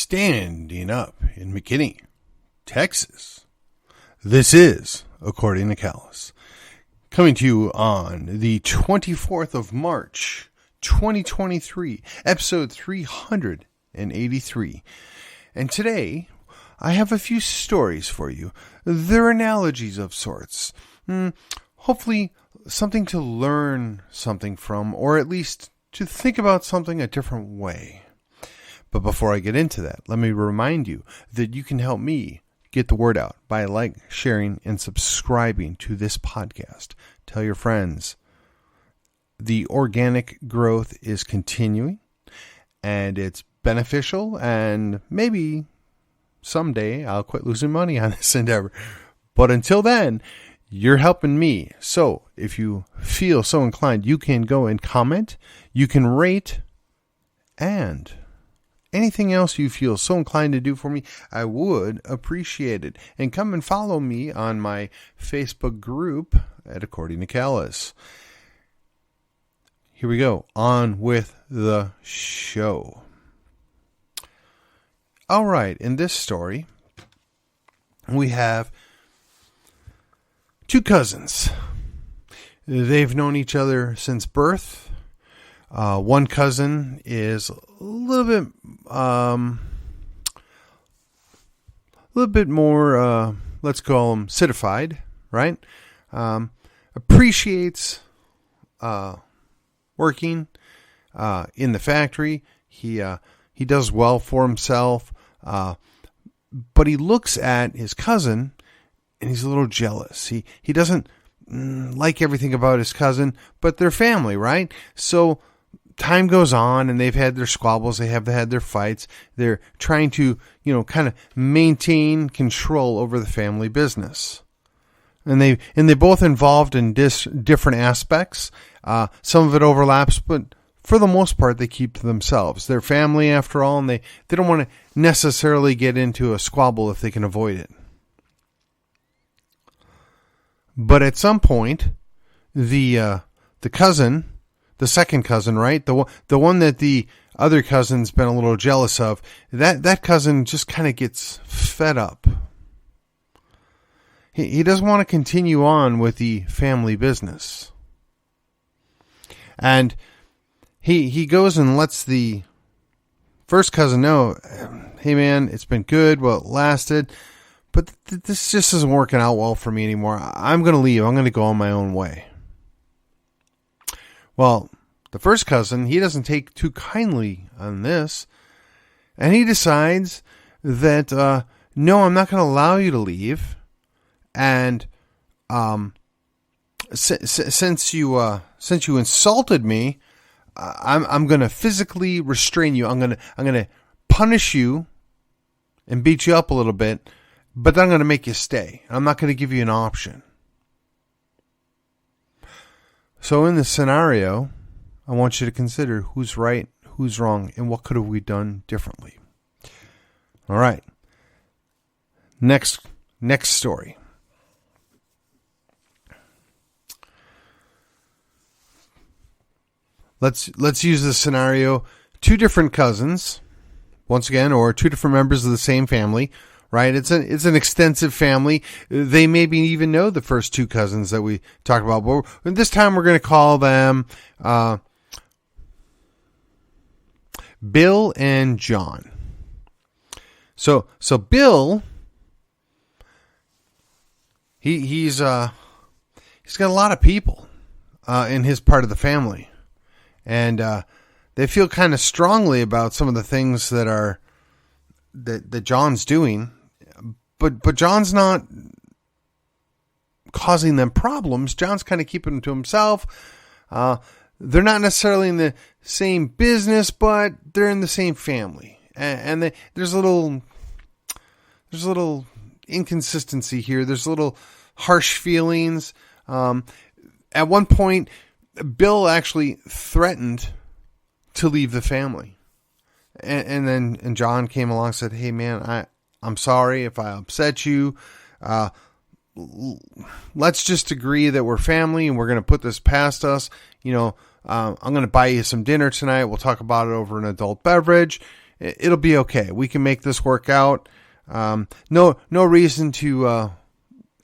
standing up in McKinney, Texas. This is According to Callus, coming to you on the 24th of March, 2023, episode 383. And today, I have a few stories for you. They're analogies of sorts. Hopefully, something to learn something from, or at least to think about something a different way. But before I get into that, let me remind you that you can help me get the word out by sharing, and subscribing to this podcast. Tell your friends. The organic growth is continuing, and it's beneficial, and maybe someday I'll quit losing money on this endeavor. But until then, you're helping me. So if you feel so inclined, you can go and comment, you can rate, and anything else you feel so inclined to do for me, I would appreciate it. And come and follow me on my Facebook group at According to Callus. Here we go. On with the show. All right. In this story, we have two cousins. They've known each other since birth. One cousin is a little bit more, let's call him citified, right? Appreciates working in the factory. He does well for himself, but he looks at his cousin and he's a little jealous. He doesn't like everything about his cousin, but they're family, right? So time goes on, and they've had their squabbles. They have had their fights. They're trying to, kind of maintain control over the family business. And they both involved in different aspects. Some of it overlaps, but for the most part, they keep to themselves. They're family after all, and they don't want to necessarily get into a squabble if they can avoid it. But at some point, the cousin, the second cousin, right? The one that the other cousin's been a little jealous of, that cousin just kind of gets fed up. He doesn't want to continue on with the family business. And he goes and lets the first cousin know, hey man, it's been good while it lasted, but this just isn't working out well for me anymore. I'm going to leave. I'm going to go on my own way. Well, the first cousin, he doesn't take too kindly on this, and he decides that, no, I'm not going to allow you to leave, and since you insulted me, I'm going to physically restrain you. I'm going to punish you and beat you up a little bit, but I'm going to make you stay. I'm not going to give you an option. So in this scenario, I want you to consider who's right, who's wrong, and what could have we done differently. All right. Next story. Let's use this scenario. Two different cousins, once again, or two different members of the same family. Right, it's an extensive family. They maybe even know the first two cousins that we talked about. But this time we're going to call them Bill and John. So Bill, he's got a lot of people in his part of the family, and they feel kind of strongly about some of the things that John's doing. But John's not causing them problems. John's kind of keeping them to himself. They're not necessarily in the same business, but they're in the same family. And there's a little inconsistency here. There's a little harsh feelings. At one point, Bill actually threatened to leave the family. And then John came along and said, hey man, I'm sorry if I upset you. Let's just agree that we're family and we're going to put this past us. I'm going to buy you some dinner tonight. We'll talk about it over an adult beverage. it'll be okay. We can make this work out. No reason to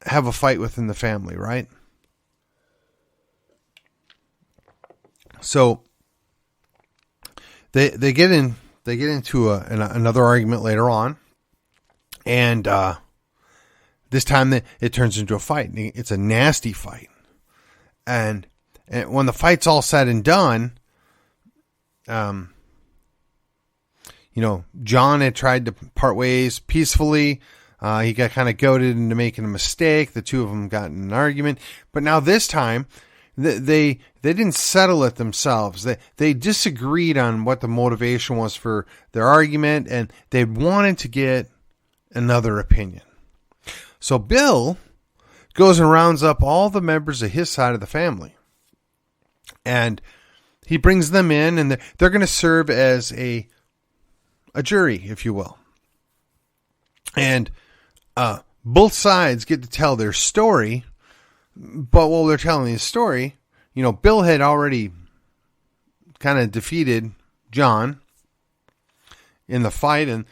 have a fight within the family, right? So they get into another argument later on, and this time it turns into a fight. It's a nasty fight, and when the fight's all said and done, John had tried to part ways peacefully. He got kind of goaded into making a mistake. The two of them got in an argument, but now this time they didn't settle it themselves. They disagreed on what the motivation was for their argument, and they wanted to get another opinion. So Bill goes and rounds up all the members of his side of the family, and he brings them in, and they're going to serve as a jury, if you will. And both sides get to tell their story, but while they're telling the story, Bill had already kind of defeated John in the fight, and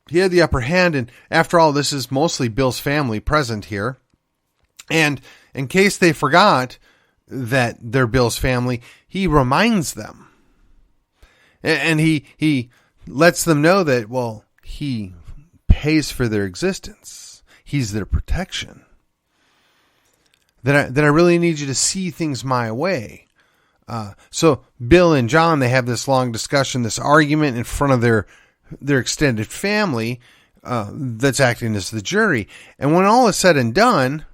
he had the upper hand. And after all, this is mostly Bill's family present here. And in case they forgot that they're Bill's family, he reminds them. And he lets them know that, well, he pays for their existence. He's their protection. That I really need you to see things my way. So Bill and John, they have this long discussion, this argument in front of their extended family that's acting as the jury. And when all is said and done,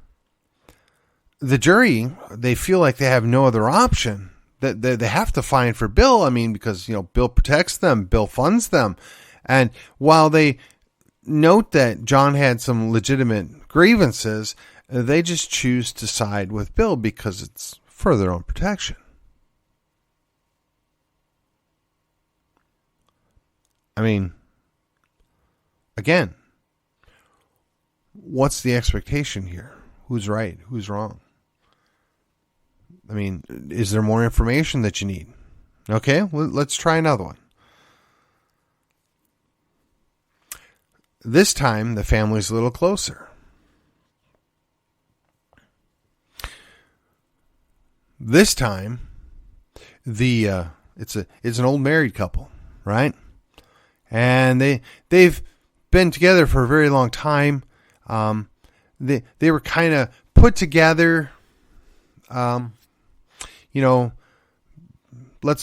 the jury, they feel like they have no other option. That they have to find for Bill. I mean, because Bill protects them, Bill funds them, and while they note that John had some legitimate grievances, they just choose to side with Bill because it's for their own protection. I mean, again, what's the expectation here? Who's right? Who's wrong? I mean, is there more information that you need? Okay, well, let's try another one. This time, the family's a little closer. This time, it's an old married couple, right? And they've been together for a very long time. They were kind of put together. Let's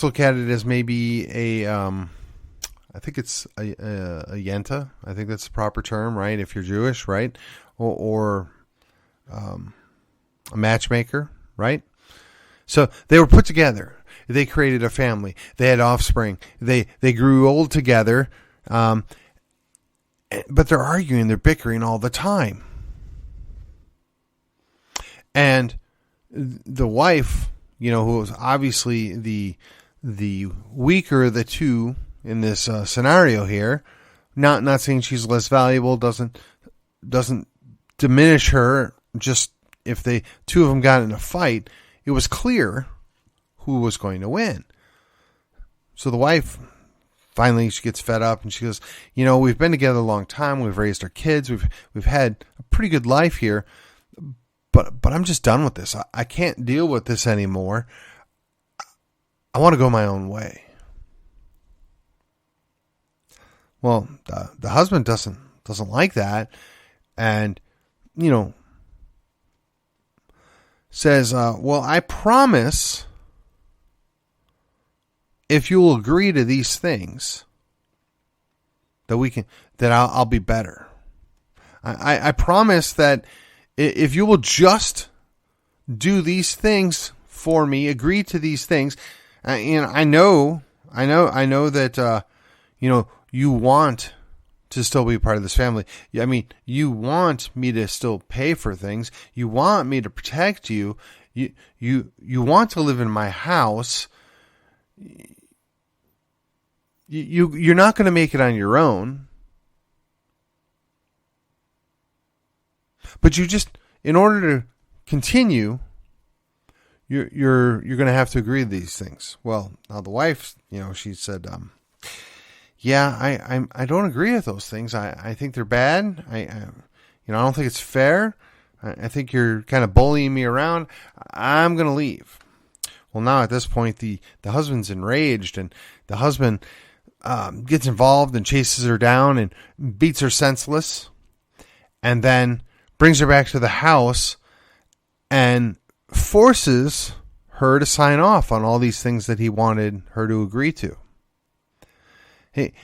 look at it as maybe I think it's a yenta. I think that's the proper term, right? If you're Jewish, right? Or a matchmaker, right? So they were put together. They created a family. They had offspring. They grew old together. But they're arguing, they're bickering all the time. And the wife, who was obviously the weaker of the two in this scenario here, not saying she's less valuable, doesn't diminish her. Just if the two of them got in a fight, it was clear who was going to win. So the wife, finally, she gets fed up and she goes, we've been together a long time. We've raised our kids. We've had a pretty good life here, but I'm just done with this. I can't deal with this anymore. I want to go my own way. Well, the husband doesn't like that, and says, well, I promise if you will agree to these things that I'll be better. I promise that if you will just do these things for me, agree to these things, and I know that you want to still be part of this family. I mean, you want me to still pay for things. You want me to protect you. You want to live in my house. You're not going to make it on your own. But you just, in order to continue, you're going to have to agree to these things. Well, now the wife, she said, yeah, I don't agree with those things. I think they're bad. I don't think it's fair. I think you're kind of bullying me around. I'm going to leave. Well, now at this point, the husband's enraged, and the husband gets involved and chases her down and beats her senseless, and then brings her back to the house and forces her to sign off on all these things that he wanted her to agree to.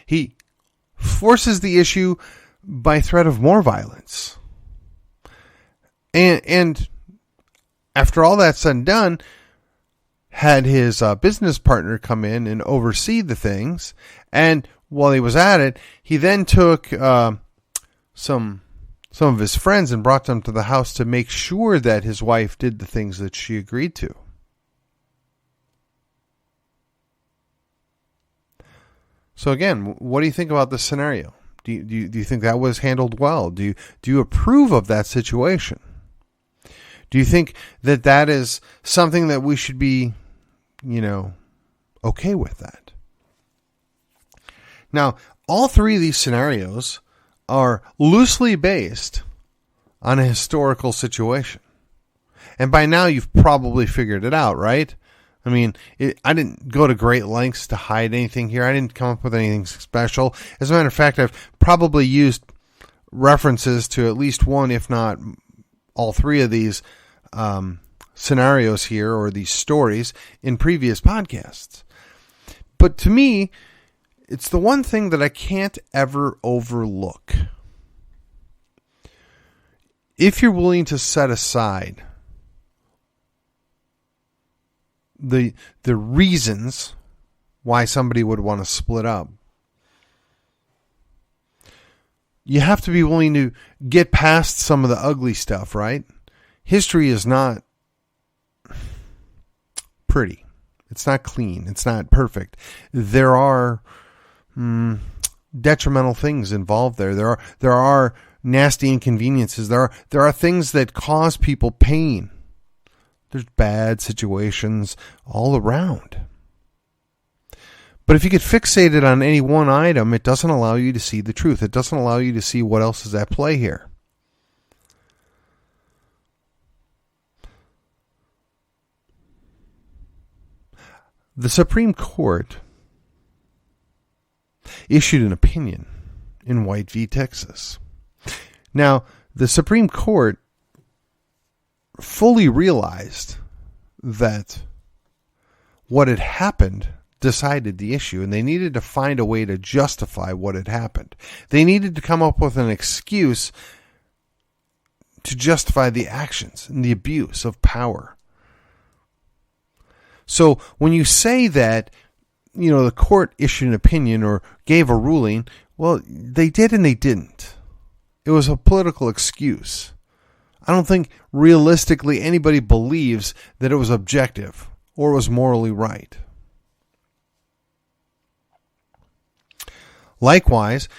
He forces the issue by threat of more violence. And after all that's said and done, had his business partner come in and oversee the things. And while he was at it, he then took some of his friends and brought them to the house to make sure that his wife did the things that she agreed to. So again, what do you think about this scenario? Do you think that was handled well? Do you approve of that situation? Do you think that is something that we should be, okay with that? Now, all three of these scenarios are loosely based on a historical situation. And by now you've probably figured it out, right? I mean, I didn't go to great lengths to hide anything here. I didn't come up with anything special. As a matter of fact, I've probably used references to at least one, if not all three of these scenarios here, or these stories, in previous podcasts. But to me, it's the one thing that I can't ever overlook. If you're willing to set aside the reasons why somebody would want to split up, you have to be willing to get past some of the ugly stuff, right? History is not pretty. It's not clean. It's not perfect. There are detrimental things involved there. There are nasty inconveniences. There are things that cause people pain. There's bad situations all around. But if you get fixated on any one item, it doesn't allow you to see the truth. It doesn't allow you to see what else is at play here. The Supreme Court issued an opinion in White v. Texas. Now, the Supreme Court fully realized that what had happened decided the issue, and they needed to find a way to justify what had happened. They needed to come up with an excuse to justify the actions and the abuse of power. So when you say that, the court issued an opinion or gave a ruling, well, they did and they didn't. It was a political excuse. I don't think realistically anybody believes that it was objective or was morally right. Likewise,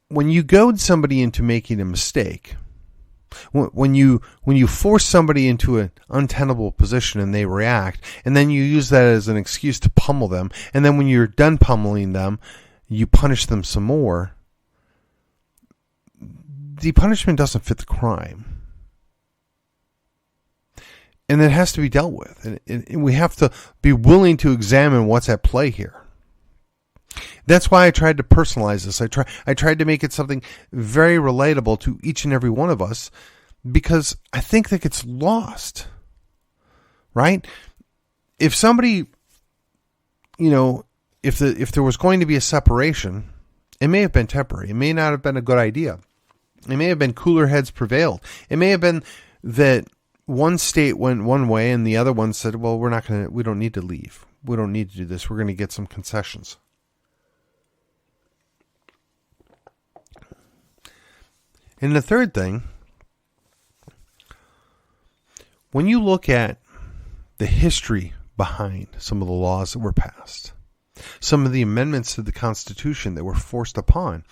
when you goad somebody into making a mistake, when you force somebody into an untenable position and they react, and then you use that as an excuse to pummel them, and then when you're done pummeling them, you punish them some more, the punishment doesn't fit the crime. And it has to be dealt with. And we have to be willing to examine what's at play here. That's why I tried to personalize this. I tried to make it something very relatable to each and every one of us, because I think that gets lost, right? If somebody, if there was going to be a separation, it may have been temporary. It may not have been a good idea. It may have been cooler heads prevailed. It may have been that one state went one way and the other one said, well, we don't need to leave. We don't need to do this. We're going to get some concessions. And the third thing, when you look at the history behind some of the laws that were passed, some of the amendments to the Constitution that were forced upon,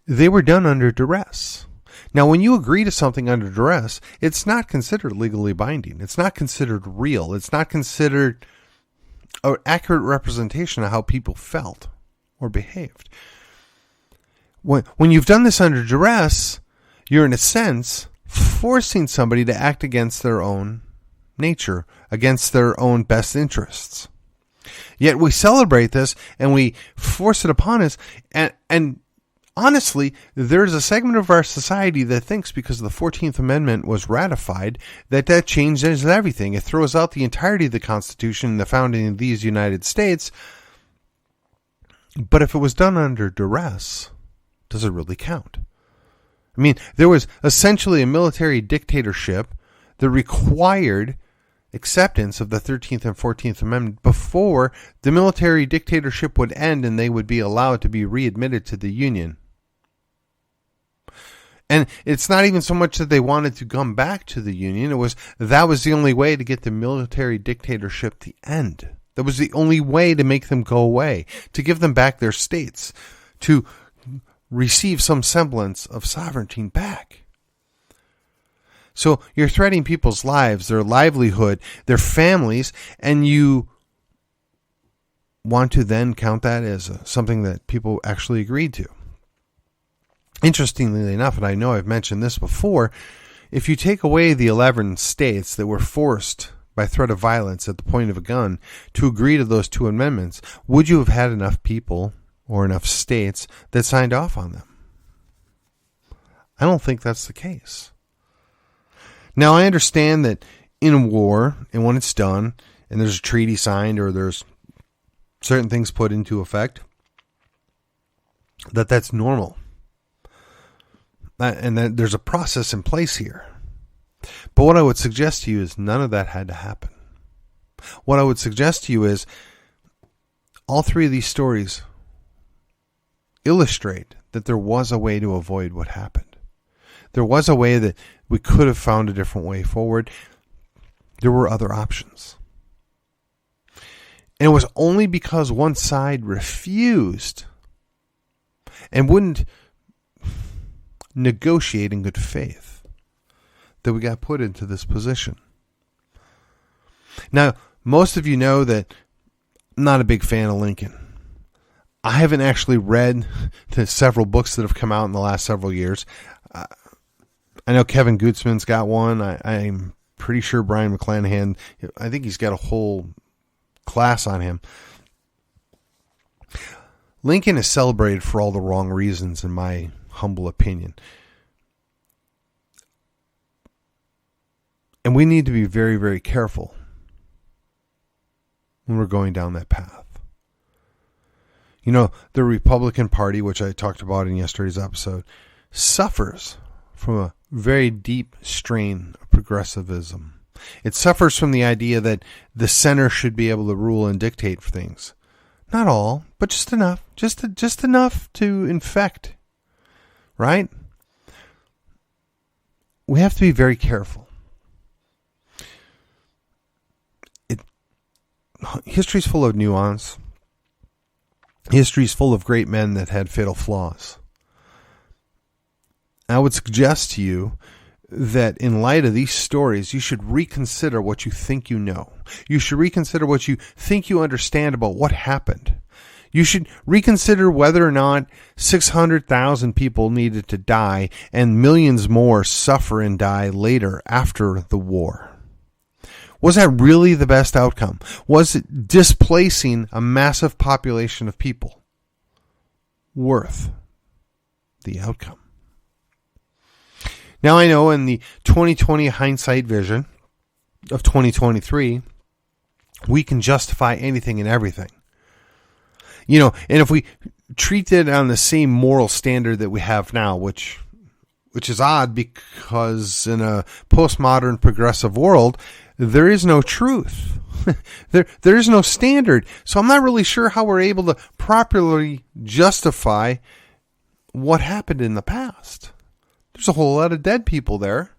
they were done under duress. Now, when you agree to something under duress, it's not considered legally binding. It's not considered real. It's not considered an accurate representation of how people felt or behaved. When you've done this under duress, you're in a sense forcing somebody to act against their own nature, against their own best interests. Yet we celebrate this and we force it upon us. And honestly, there's a segment of our society that thinks because the 14th Amendment was ratified, that changes everything. It throws out the entirety of the Constitution and the founding of these United States. But if it was done under duress, does it really count? I mean, there was essentially a military dictatorship that required acceptance of the 13th and 14th Amendment before the military dictatorship would end and they would be allowed to be readmitted to the Union. And it's not even so much that they wanted to come back to the Union. That was the only way to get the military dictatorship to end. That was the only way to make them go away, to give them back their states, to receive some semblance of sovereignty back. So you're threatening people's lives, their livelihood, their families, and you want to then count that as something that people actually agreed to. Interestingly enough, and I know I've mentioned this before, if you take away the 11 states that were forced by threat of violence at the point of a gun to agree to those two amendments, would you have had enough people or enough states that signed off on them? I don't think that's the case. Now, I understand that in a war, and when it's done, and there's a treaty signed or there's certain things put into effect, that's normal. And that there's a process in place here. But what I would suggest to you is none of that had to happen. What I would suggest to you is all three of these stories illustrate that there was a way to avoid what happened. There was a way that we could have found a different way forward. There were other options. And it was only because one side refused and wouldn't negotiate in good faith that we got put into this position. Now, most of you know that I'm not a big fan of Lincoln. I haven't actually read the several books that have come out in the last several years. I know Kevin Gutzman's got one. I'm pretty sure Brian McClanahan, I think he's got a whole class on him. Lincoln is celebrated for all the wrong reasons, in my humble opinion. And we need to be very, very careful when we're going down that path. You know, the Republican Party, which I talked about in yesterday's episode, suffers from a very deep strain of progressivism. It suffers from the idea that the center should be able to rule and dictate for things. Not all, but just enough. Just enough to infect. Right? We have to be very careful. History's full of nuance. History's full of great men that had fatal flaws. I would suggest to you that in light of these stories, you should reconsider what you think you know. You should reconsider what you think you understand about what happened. You should reconsider whether or not 600,000 people needed to die and millions more suffer and die later after the war. Was that really the best outcome? Was it displacing a massive population of people worth the outcome? Now, I know in the 2020 hindsight vision of 2023, we can justify anything and everything. You know, and if we treat it on the same moral standard that we have now, which is odd because in a postmodern progressive world, there is no truth. There is no standard. So I'm not really sure how we're able to properly justify what happened in the past. There's a whole lot of dead people there.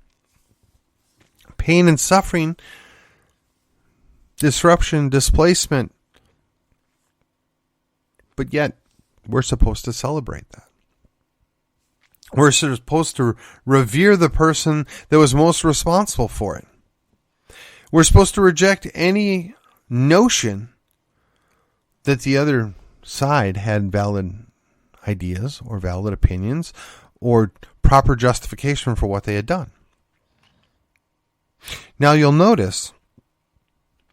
Pain and suffering, disruption, displacement. But yet, we're supposed to celebrate that. We're supposed to revere the person that was most responsible for it. We're supposed to reject any notion that the other side had valid ideas or valid opinions or proper justification for what they had done. Now you'll notice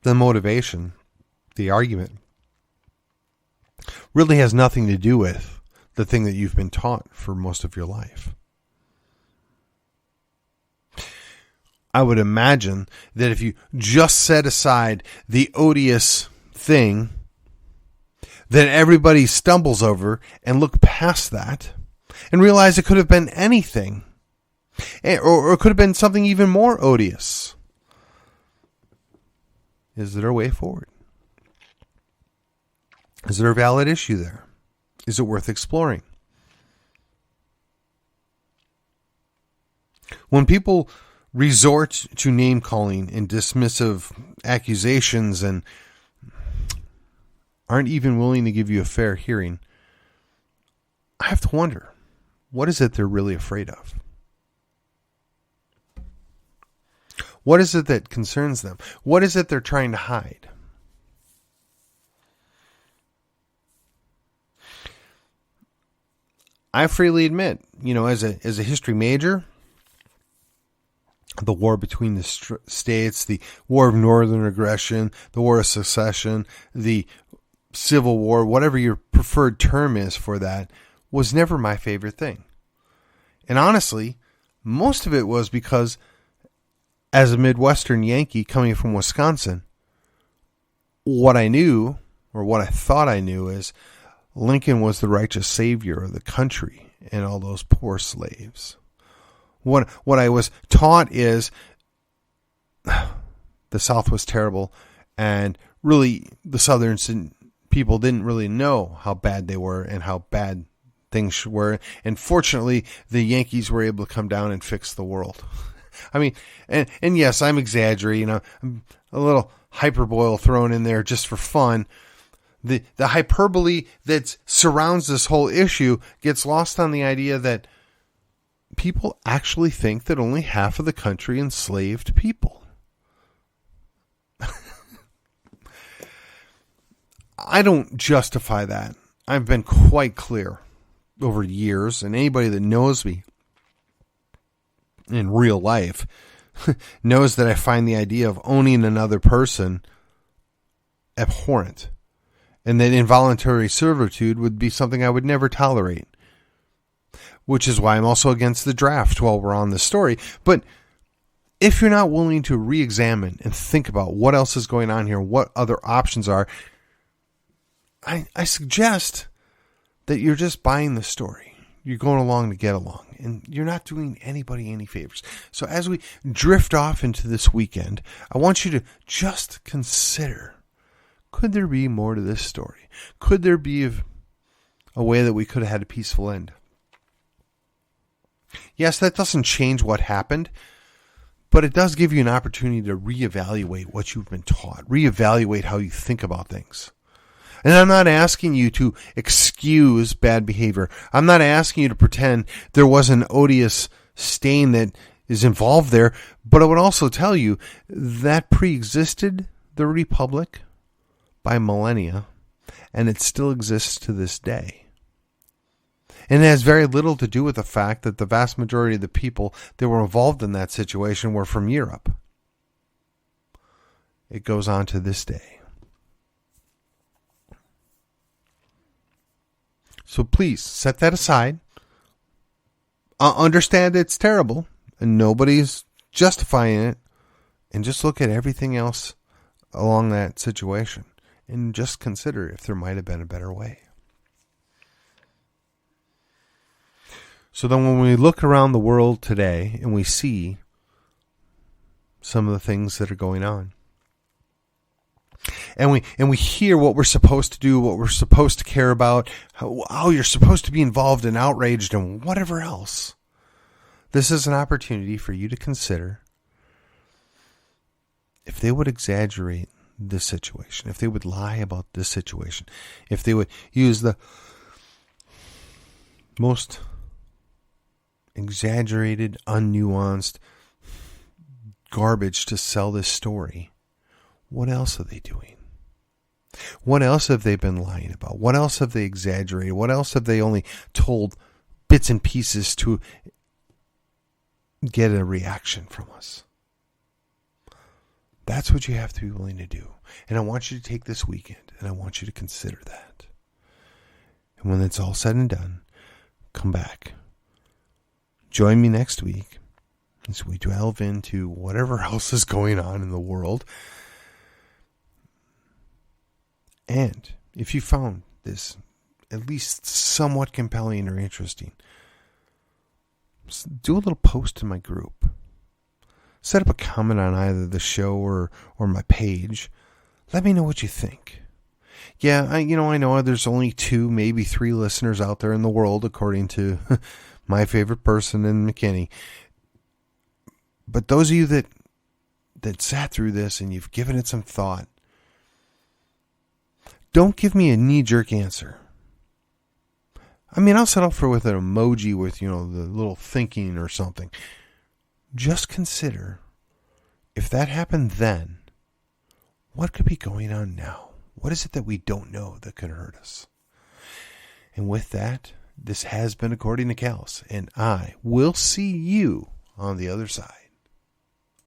the motivation, the argument, really has nothing to do with the thing that you've been taught for most of your life. I would imagine that if you just set aside the odious thing that everybody stumbles over and look past that and realize it could have been anything, or it could have been something even more odious. Is there a way forward? Is there a valid issue there? Is it worth exploring? When people resort to name calling and dismissive accusations and aren't even willing to give you a fair hearing, I have to wonder, what is it they're really afraid of? What is it that concerns them? What is it they're trying to hide? I freely admit, as a history major, the war between the states, the war of northern aggression, the war of secession, the Civil War, whatever your preferred term is for that, was never my favorite thing. And honestly, most of it was because as a Midwestern Yankee coming from Wisconsin, what I knew, or what I thought I knew, is Lincoln was the righteous savior of the country and all those poor slaves. What I was taught is the South was terrible, and really the Southern people didn't really know how bad they were and how bad things were. And fortunately, the Yankees were able to come down and fix the world. I mean, and yes, I'm exaggerating. I'm a little hyperbole thrown in there just for fun. The hyperbole that surrounds this whole issue gets lost on the idea that people actually think that only half of the country enslaved people. I don't justify that. I've been quite clear over years, and anybody that knows me in real life knows that I find the idea of owning another person abhorrent, and that involuntary servitude would be something I would never tolerate, which is why I'm also against the draft while we're on this story. But if you're not willing to re-examine and think about what else is going on here, what other options are, I suggest that you're just buying the story. You're going along to get along, and you're not doing anybody any favors. So as we drift off into this weekend, I want you to just consider, could there be more to this story? Could there be a way that we could have had a peaceful end? Yes, that doesn't change what happened, but it does give you an opportunity to reevaluate what you've been taught, reevaluate how you think about things. And I'm not asking you to excuse bad behavior. I'm not asking you to pretend there was an odious stain that is involved there, but I would also tell you that pre-existed the Republic by millennia, and it still exists to this day. And it has very little to do with the fact that the vast majority of the people that were involved in that situation were from Europe. It goes on to this day. So please set that aside. Understand it's terrible and nobody's justifying it. And just look at everything else along that situation and just consider if there might have been a better way. So then when we look around the world today and we see some of the things that are going on, and we hear what we're supposed to do, what we're supposed to care about, how you're supposed to be involved and outraged and whatever else, this is an opportunity for you to consider if they would exaggerate this situation, if they would lie about this situation, if they would use the most exaggerated, unnuanced garbage to sell this story. What else are they doing? What else have they been lying about? What else have they exaggerated? What else have they only told bits and pieces to get a reaction from us? That's what you have to be willing to do. And I want you to take this weekend and I want you to consider that. And when it's all said and done, come back. Join me next week as we delve into whatever else is going on in the world. And if you found this at least somewhat compelling or interesting, do a little post in my group. Set up a comment on either the show or my page. Let me know what you think. Yeah, I know there's only 2, maybe 3 listeners out there in the world, according to my favorite person in McKinney. But those of you that sat through this and you've given it some thought, don't give me a knee-jerk answer. I mean, I'll settle for with an emoji with, the little thinking or something. Just consider, if that happened then, what could be going on now? What is it that we don't know that could hurt us? And with that, this has been According to Callus, and I will see you on the other side.